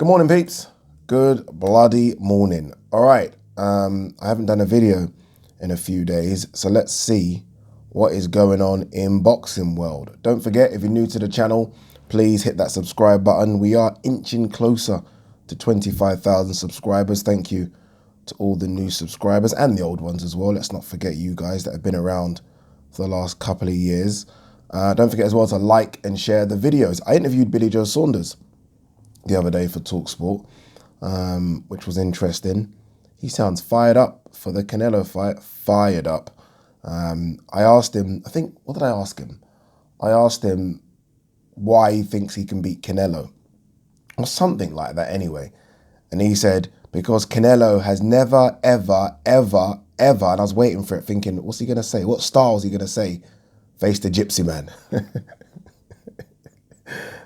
Good morning, peeps. Good bloody morning. All right, I haven't done a video in a few days, so let's see what is going on in boxing world. Don't forget, if you're new to the channel, please hit that subscribe button. We are inching closer to 25,000 subscribers. Thank you to all the new subscribers and the old ones as well. Let's not forget you guys that have been around for the last couple of years. Don't forget as well to like and share the videos. I interviewed Billy Joe Saunders the other day for TalkSport, which was interesting. He sounds fired up for the Canelo fight, fired up. I asked him, what did I ask him? I asked him why he thinks he can beat Canelo, or something like that anyway. And he said, because Canelo has never, ever, ever, ever, and I was waiting for it thinking, what's he going to say? What style is he going to say? Face the Gypsy man.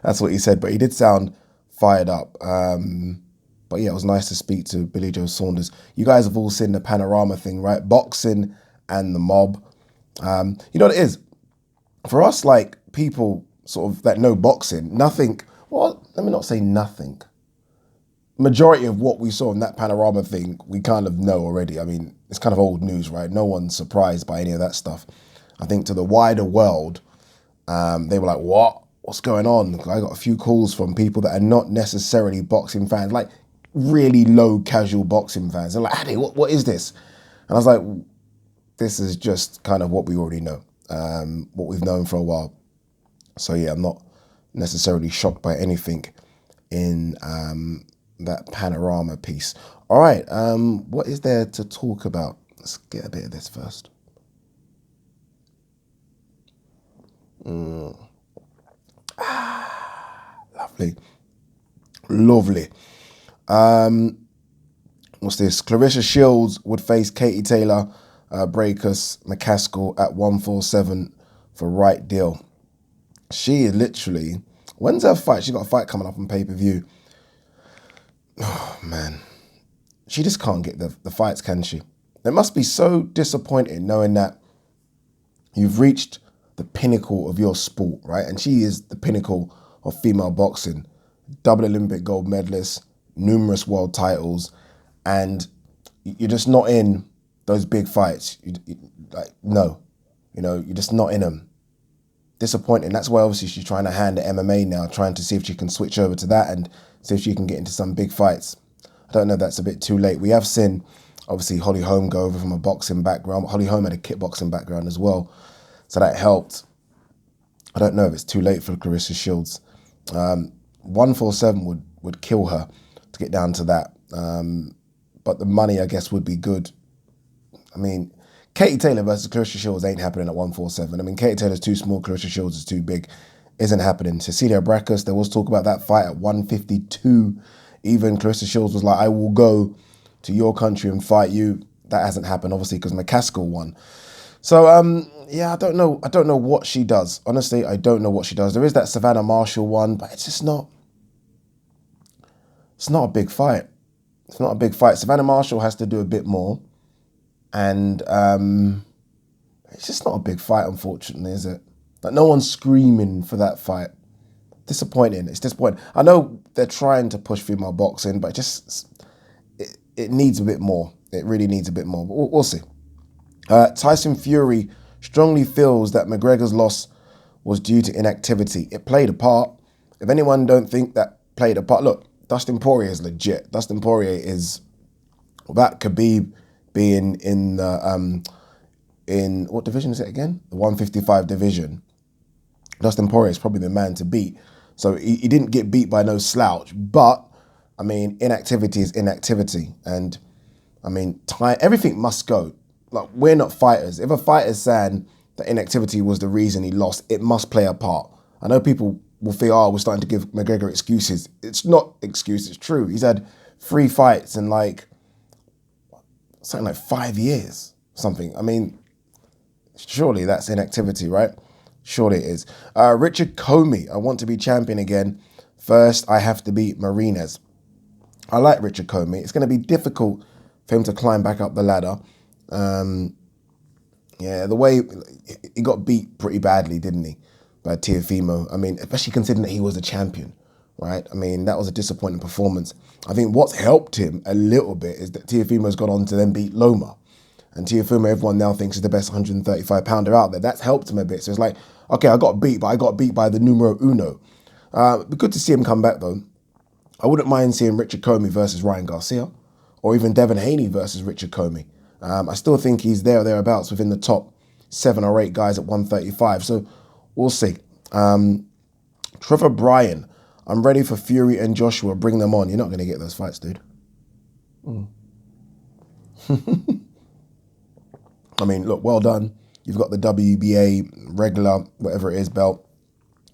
That's what he said, but he did sound fired up. But yeah, it was nice to speak to Billy Joe Saunders. You guys have all seen the Panorama thing, right? Boxing and the mob. You know what it is? For us, like, people sort of that know boxing, nothing, well, let me not say nothing. Majority of what we saw in that Panorama thing, we kind of know already. I mean, it's kind of old news, right? No one's surprised by any of that stuff. I think to the wider world, they were like, what? What's going on? I got a few calls from people that are not necessarily boxing fans, like really low casual boxing fans. They're like, Addy, what is this? And I was like, this is just kind of what we already know, what we've known for a while. So yeah, I'm not necessarily shocked by anything in that Panorama piece. All right, what is there to talk about? Let's get a bit of this first. Lovely. What's this? Clarissa Shields would face Katie Taylor, Breakus McCaskill at 147 for right deal. She is literally, when's her fight? She got a fight coming up on pay-per-view. Oh, man. She just can't get the fights, can she? It must be so disappointing knowing that you've reached the pinnacle of your sport, right? And she is the pinnacle of female boxing. Double Olympic gold medalist, numerous world titles, and you're just not in those big fights. No, you're just not in them. Disappointing. That's why obviously she's trying to hand at MMA now, trying to see if she can switch over to that and see if she can get into some big fights. I don't know if that's a bit too late. We have seen, obviously, Holly Holm go over from a boxing background. Holly Holm had a kickboxing background as well, so that helped. I don't know if it's too late for Clarissa Shields. 147 would kill her to get down to that. But the money, I guess, would be good. I mean, Katie Taylor versus Clarissa Shields ain't happening at 147. I mean, Katie Taylor's too small, Clarissa Shields is too big. Isn't happening. Cecilia Braekhus, there was talk about that fight at 152. Even Clarissa Shields was like, I will go to your country and fight you. That hasn't happened, obviously, because McCaskill won. So, yeah, I don't know what she does. Honestly, I don't know what she does. There is that Savannah Marshall one, but it's just not, it's not a big fight. It's not a big fight. Savannah Marshall has to do a bit more. And it's just not a big fight, unfortunately, is it? Like, no one's screaming for that fight. Disappointing. It's disappointing. I know they're trying to push female boxing, but it needs a bit more. It really needs a bit more. But we'll see. Tyson Fury strongly feels that McGregor's loss was due to inactivity. It played a part. If anyone don't think that played a part, look, Dustin Poirier is legit. Dustin Poirier is, that Khabib being in the, in what division is it again? The 155 division. Dustin Poirier is probably the man to beat. So he didn't get beat by no slouch, but I mean, inactivity is inactivity. And I mean, everything must go. Like, we're not fighters. If a fighter's saying that inactivity was the reason he lost, it must play a part. I know people will feel, oh, we're starting to give McGregor excuses. It's not excuses, it's true. He's had 3 fights in something like 5 years, something. I mean, surely that's inactivity, right? Surely it is. Richard Comey, I want to be champion again. First, I have to beat Martinez. I like Richard Comey. It's going to be difficult for him to climb back up the ladder. Yeah, the way he got beat pretty badly, didn't he, by Teofimo? I mean, especially considering that he was the champion, right? I mean, that was a disappointing performance. I think what's helped him a little bit is that Teofimo's gone on to then beat Loma. And Teofimo, everyone now thinks is the best 135 pounder out there. That's helped him a bit. So it's like, okay, I got beat, but I got beat by the numero uno. It'd be good to see him come back though. I wouldn't mind seeing Richard Comey versus Ryan Garcia, or even Devin Haney versus Richard Comey. I still think he's there or thereabouts within the top 7 or 8 guys at 135. So we'll see. Trevor Bryan, I'm ready for Fury and Joshua. Bring them on. You're not going to get those fights, dude. I mean, look, well done. You've got the WBA regular, whatever it is, belt.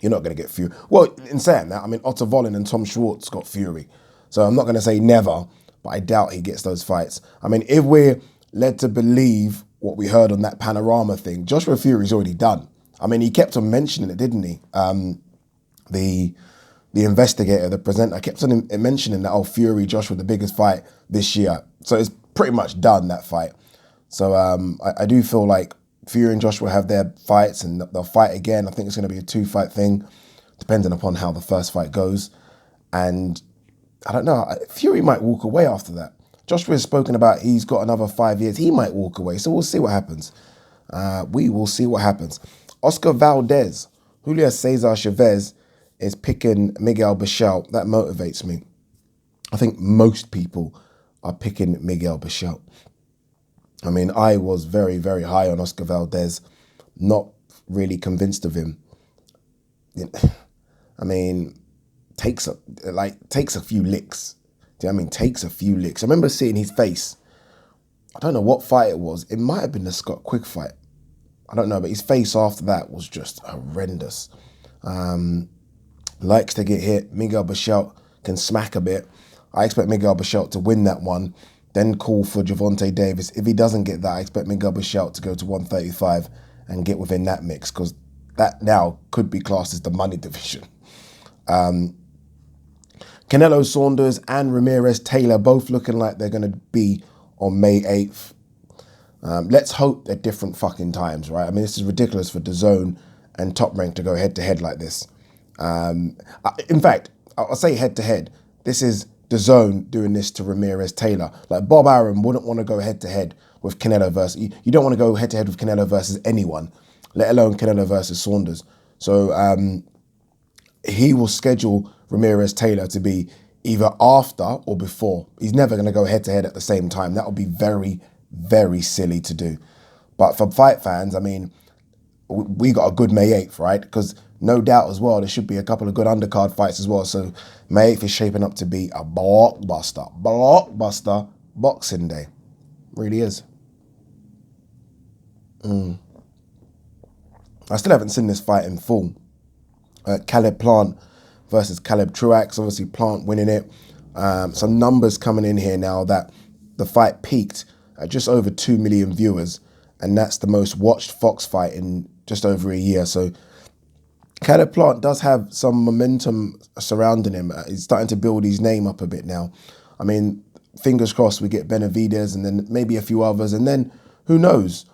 You're not going to get Fury. Well, in saying that, I mean, Otto Volin and Tom Schwartz got Fury. So I'm not going to say never, but I doubt he gets those fights. I mean, if we're led to believe what we heard on that Panorama thing, Joshua Fury's already done. I mean, he kept on mentioning it, didn't he? The investigator, the presenter, kept on mentioning that, oh, Fury, Joshua, the biggest fight this year. So it's pretty much done, that fight. So I do feel like Fury and Joshua have their fights and they'll fight again. I think it's going to be a 2-fight thing, depending upon how the first fight goes. And I don't know, Fury might walk away after that. Joshua has spoken about he's got another 5 years. He might walk away. So we'll see what happens. We will see what happens. Oscar Valdez, Julio Cesar Chavez is picking Miguel Bichel. That motivates me. I think most people are picking Miguel Bichel. I mean, I was very, very high on Oscar Valdez, not really convinced of him. I mean, takes a few licks. Do you know what I mean? Takes a few licks. I remember seeing his face. I don't know what fight it was. It might have been the Scott Quick fight. I don't know, but his face after that was just horrendous. Likes to get hit. Miguel Bichel can smack a bit. I expect Miguel Bichel to win that one. Then call for Gervonta Davis. If he doesn't get that, I expect Miguel Bichel to go to 135 and get within that mix, because that now could be classed as the money division. Canelo, Saunders and Ramirez-Taylor both looking like they're going to be on May 8th. Let's hope they're different fucking times, right? I mean, this is ridiculous for DAZN and Top Rank to go head-to-head like this. In fact, I'll say head-to-head. This is DAZN doing this to Ramirez-Taylor. Like, Bob Arum wouldn't want to go head-to-head with Canelo versus... You don't want to go head-to-head with Canelo versus anyone, let alone Canelo versus Saunders. So he will schedule Ramirez-Taylor to be either after or before. He's never going to go head-to-head at the same time. That would be very, very silly to do. But for fight fans, I mean, we got a good May 8th, right? Because no doubt as well, there should be a couple of good undercard fights as well. So May 8th is shaping up to be a blockbuster Boxing Day. Really is. I still haven't seen this fight in full. Caleb Plant versus Caleb Truax. Obviously Plant winning it. Some numbers coming in here now that the fight peaked at just over 2 million viewers. And that's the most watched Fox fight in just over a year. So Caleb Plant does have some momentum surrounding him. He's starting to build his name up a bit now. I mean, fingers crossed we get Benavidez and then maybe a few others. And then who knows?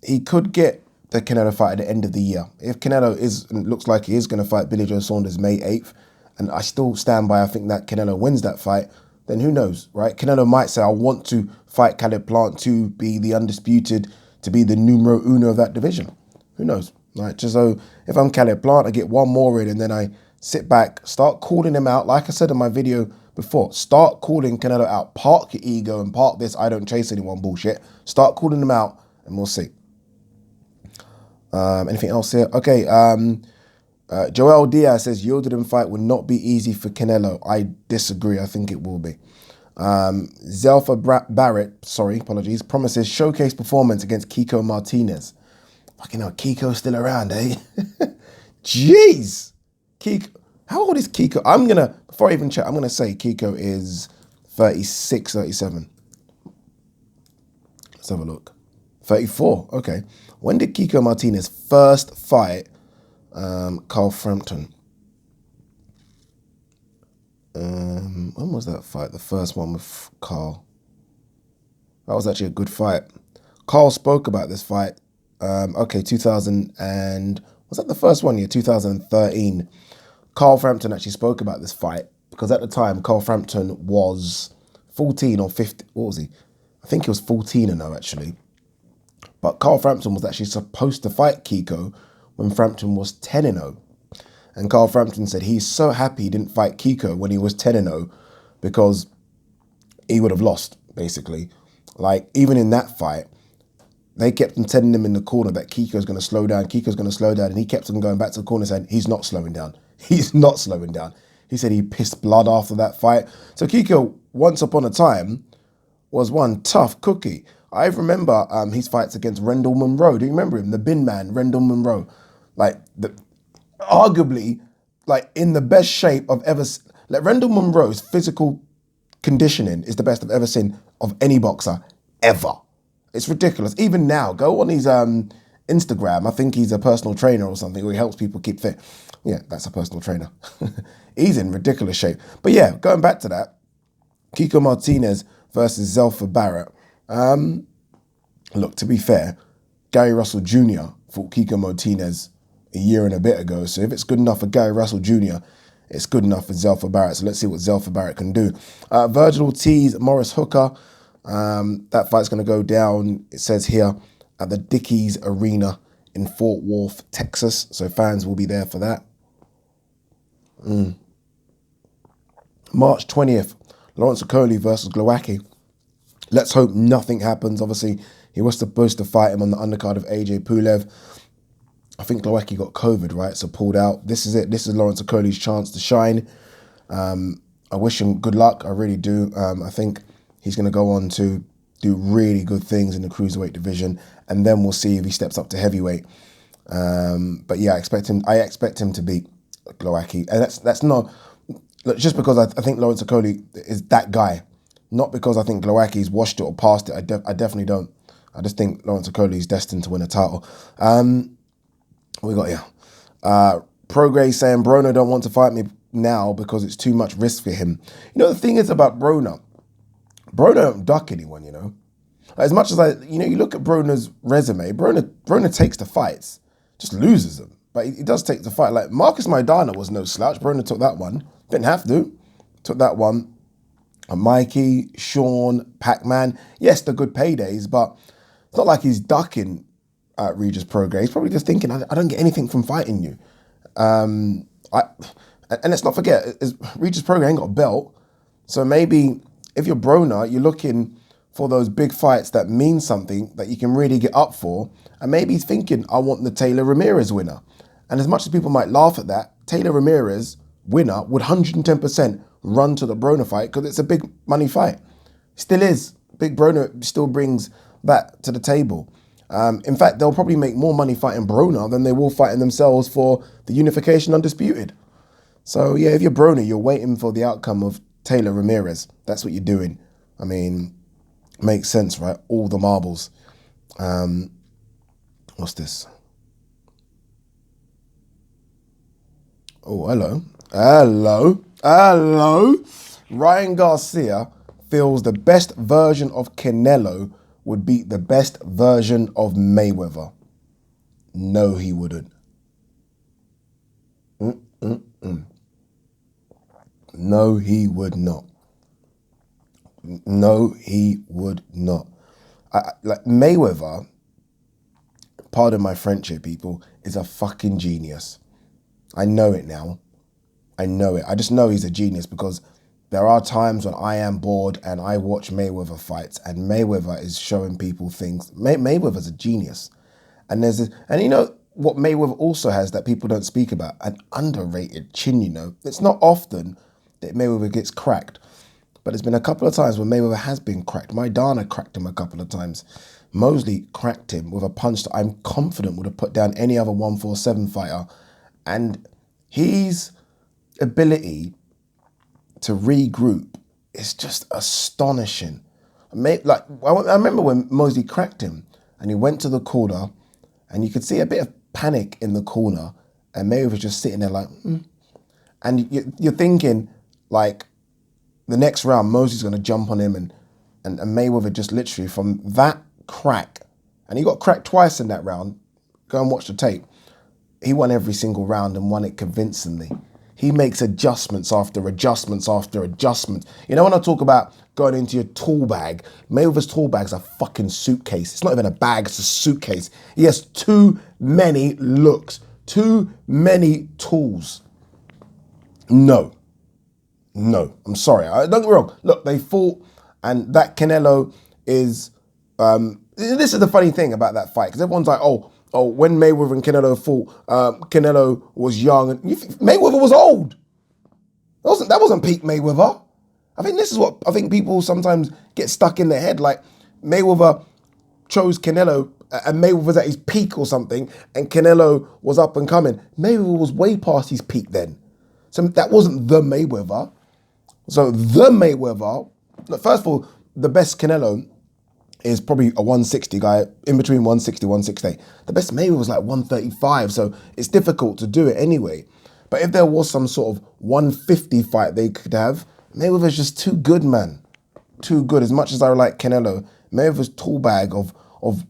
He could get the Canelo fight at the end of the year. If Canelo looks like he is going to fight Billy Joe Saunders May 8th, and I still stand by, I think that Canelo wins that fight, then who knows, right? Canelo might say, I want to fight Caleb Plant to be the undisputed, to be the numero uno of that division. Who knows, right? Just so if I'm Caleb Plant, I get one more in and then I sit back, start calling him out. Like I said in my video before, start calling Canelo out. Park your ego and park this I don't chase anyone bullshit. Start calling him out and we'll see. Anything else here? Okay, Joel Diaz says Yildirim fight will not be easy for Canelo. I disagree. I think it will be. Zelfa Barrett, apologies, promises showcase performance against Kiko Martinez. Fucking hell, Kiko's still around, eh? Jeez! Kiko, how old is Kiko? Before I even check, I'm going to say Kiko is 36, 37. Let's have a look. 34, okay. When did Kiko Martinez first fight Carl Frampton? When was that fight? The first one with Carl. That was actually a good fight. Carl spoke about this fight. 2000 and... Was that the first one? Yeah, 2013. Carl Frampton actually spoke about this fight because at the time, Carl Frampton was 14 or 15. What was he? I think he was 14-0 actually. But Carl Frampton was actually supposed to fight Kiko when Frampton was 10-0. And Carl Frampton said he's so happy he didn't fight Kiko when he was 10-0 because he would have lost, basically. Like, even in that fight, they kept on telling him in the corner that Kiko's going to slow down, Kiko's going to slow down, and he kept on going back to the corner saying, he's not slowing down. He's not slowing down. He said he pissed blood after that fight. So Kiko, once upon a time, was one tough cookie. I remember his fights against Rendell Monroe. Do you remember him? The bin man, Rendell Monroe. Like, arguably, like, in the best shape I've ever... Like, Rendell Monroe's physical conditioning is the best I've ever seen of any boxer, ever. It's ridiculous. Even now, go on his Instagram. I think he's a personal trainer or something, where he helps people keep fit. Yeah, that's a personal trainer. He's in ridiculous shape. But yeah, going back to that, Kiko Martinez versus Zelfa Barrett. Look, to be fair, Gary Russell Jr. fought Kiko Martinez a year and a bit ago. So if it's good enough for Gary Russell Jr., it's good enough for Zelfa Barrett. So let's see what Zelfa Barrett can do. Virgil Ortiz, Morris Hooker. That fight's going to go down, it says here, at the Dickies Arena in Fort Worth, Texas. So fans will be there for that. March 20th, Lawrence Okoli versus Glowacki. Let's hope nothing happens. Obviously, he was supposed to fight him on the undercard of AJ Pulev. I think Glowacki got COVID, right? So pulled out. This is it. This is Lawrence Okoli's chance to shine. I wish him good luck. I really do. I think he's going to go on to do really good things in the cruiserweight division, and then we'll see if he steps up to heavyweight. But yeah, I expect him to beat Glowacki, and that's not just because I think Lawrence Okoli is that guy, not because I think Glowacki's washed it or passed it. I definitely don't. I just think Lawrence Okoli is destined to win a title. What we got here? Prograis saying Broner don't want to fight me now because it's too much risk for him. You know, the thing is about Broner don't duck anyone, you know. As much as you look at Broner's resume, Broner takes the fights, just loses them. But he does take the fight. Like, Marcus Maidana was no slouch. Broner took that one. Didn't have to. Took that one. Mikey, Sean, Pac-Man. Yes, they're good paydays, but it's not like he's ducking Regis Prograis. He's probably just thinking, I don't get anything from fighting you. And let's not forget, Regis Prograis ain't got a belt. So maybe if you're Broner, you're looking for those big fights that mean something that you can really get up for. And maybe he's thinking, I want the Taylor Ramirez winner. And as much as people might laugh at that, Taylor Ramirez winner would 110% run to the Broner fight because it's a big money fight. Still is. Big Broner still brings that to the table. In fact, they'll probably make more money fighting Broner than they will fighting themselves for the unification undisputed. So yeah, if you're Broner, you're waiting for the outcome of Taylor Ramirez. That's what you're doing. I mean, makes sense, right? All the marbles. What's this? Oh, hello. Ryan Garcia feels the best version of Canelo would beat the best version of Mayweather. No, he wouldn't. No, he would not. No, he would not. Like Mayweather, pardon my French here, people, is a fucking genius. I know it now. I know it. I just know he's a genius because there are times when I am bored and I watch Mayweather fights and Mayweather is showing people things. Mayweather's a genius. And you know what Mayweather also has that people don't speak about? An underrated chin, you know. It's not often that Mayweather gets cracked. But there's been a couple of times when Mayweather has been cracked. Maidana cracked him a couple of times. Mosley cracked him with a punch that I'm confident would have put down any other 147 fighter. And his ability to regroup is just astonishing. Like, I remember when Mosley cracked him and he went to the corner and you could see a bit of panic in the corner and Mayweather was just sitting there like, And you're thinking, like, the next round, Mosley's going to jump on him and Mayweather just literally from that crack, and he got cracked twice in that round. Go and watch the tape. He won every single round and won it convincingly. he makes adjustments after adjustments after adjustments. You know, when I talk about going into your tool bag, Mayweather's tool bag's a fucking suitcase. It's not even a bag, it's a suitcase. He has too many looks, too many tools. No, I'm sorry. Don't get me wrong. Look, they fought, and that Canelo is, this is the funny thing about that fight, because everyone's like, oh, when Mayweather and Canelo fought, Canelo was young, and Mayweather was old. That wasn't peak Mayweather. I think this is what I think people sometimes get stuck in their head. Like, Mayweather chose Canelo, and Mayweather was at his peak or something, and Canelo was up and coming. Mayweather was way past his peak then. So that wasn't the Mayweather. So the Mayweather, look, first of all, the best Canelo is probably a 160 guy, in between 160, 168. The best Mayweather was like 135, so it's difficult to do it anyway. But if there was some sort of 150 fight they could have, Mayweather's just too good, man. Too good. As much as I like Canelo, Mayweather's tool bag of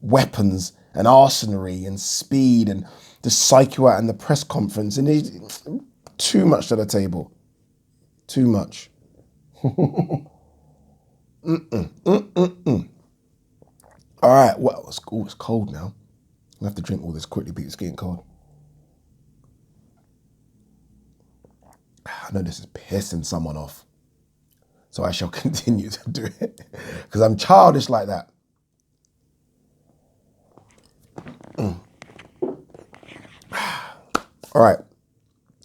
weapons and arsenalry and speed and the psych you out in the press conference, and he's too much to the table. Too much. All right, well, it's cold now. I have to drink all this quickly because it's getting cold. I know this is pissing someone off, so I shall continue to do it because I'm childish like that. All right,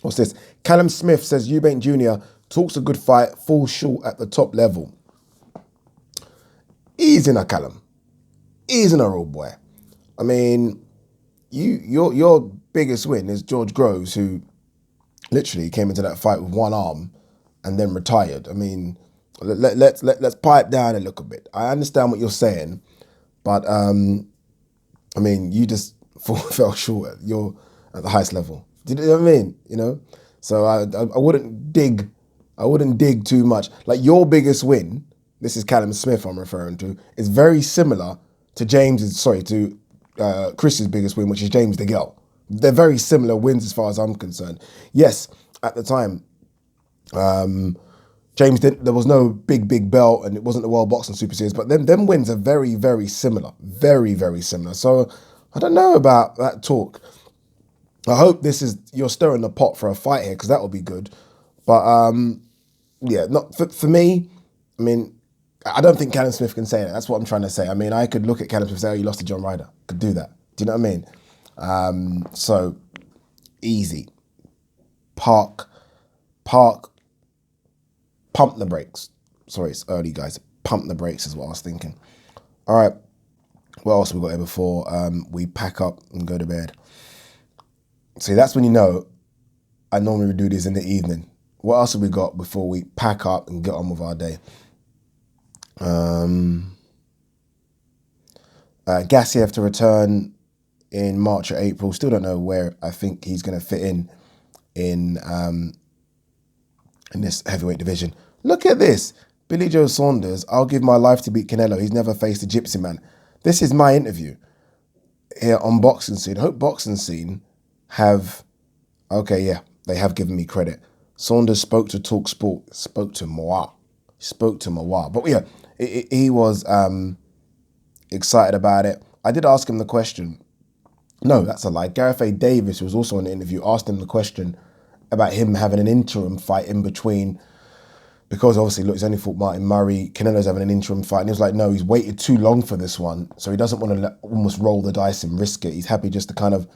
what's this? Callum Smith says Eubank Jr. talks a good fight, falls short at the top level. Easy now, Callum. Easy now, old boy. I mean, your biggest win is George Groves, who literally came into that fight with one arm and then retired. I mean, let's pipe down a little bit. I understand what you're saying, but I mean, you just fell short. You're at the highest level. Do you know what I mean? You know, so I wouldn't dig. I wouldn't dig too much. Like, your biggest win, this is Callum Smith I'm referring to, is very similar to Chris's biggest win, which is James DeGale. They're very similar wins as far as I'm concerned. Yes, at the time, there was no big belt and it wasn't the World Boxing Super Series, but them wins are very, very similar. Very, very similar. So I don't know about that talk. I hope you're stirring the pot for a fight here, because that will be good. But yeah, not for me. I mean, I don't think Callum Smith can say that. That's what I'm trying to say. I mean, I could look at Callum Smith and say, oh, you lost to John Ryder. Could do that. Do you know what I mean? So, easy. Pump the brakes. Sorry, it's early, guys. Pump the brakes is what I was thinking. All right. What else we got here before we pack up and go to bed? See, that's when you know I normally do this in the evening. What else have we got before we pack up and get on with our day? Gassiev to return in March or April. Still don't know where I think he's going to fit in this heavyweight division. Look at this. Billy Joe Saunders, I'll give my life to beat Canelo. He's never faced a Gypsy man. This is my interview here on Boxing Scene. I hope Boxing Scene have... Okay, yeah, they have given me credit. Saunders spoke to Talk Sport. Spoke to moi. But yeah, he was excited about it. I did ask him the question. No, that's a lie. Gareth A. Davis, who was also in the interview, asked him the question about him having an interim fight in between, because obviously, look, he's only fought Martin Murray. Canelo's having an interim fight. And he was like, no, he's waited too long for this one. So he doesn't want to almost roll the dice and risk it. He's happy just to kind of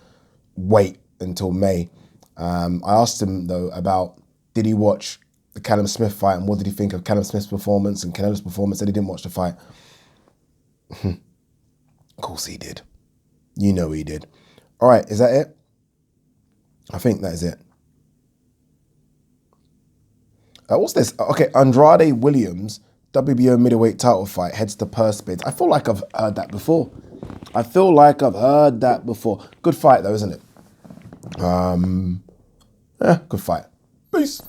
wait until May. I asked him, though, about did he watch the Callum Smith fight and what did he think of Callum Smith's performance and Canelo's performance? Said he didn't watch the fight. Of course he did. You know he did. All right, is that it? I think that is it. What's this? Okay, Andrade Williams, WBO middleweight title fight, heads to purse bids. I feel like I've heard that before. Good fight though, isn't it? Yeah, good fight. Peace.